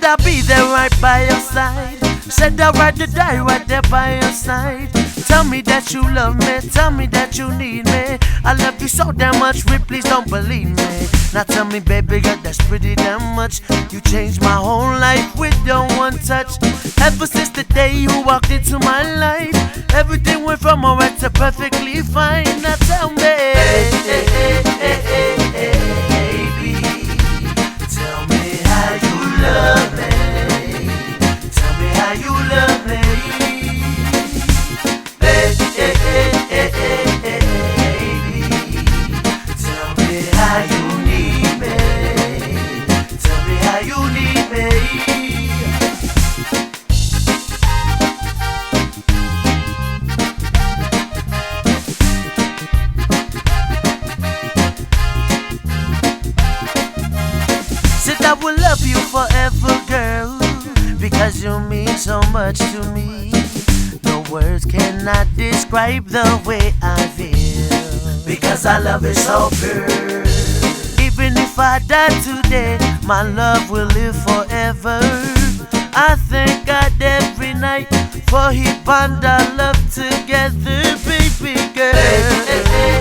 I'll be there right by your side. Said I'd rather die right there by your side. Tell me that you love me, tell me that you need me. I love you so damn much, please don't believe me. Now tell me, baby girl, that's pretty damn much. You changed my whole life with your one touch. Ever since the day you walked into my life, everything went from alright to perfectly fine. Now tell me, baby, tell me how you love me. Tell me how you love me. Baby, tell me how you need me. Tell me how you need me. Said I will love you forever, girl, because you mean so much to me. No words cannot describe the way I feel, because I love it so pure. Even if I die today, my love will live forever. I thank God every night, for He bond our love together, baby girl.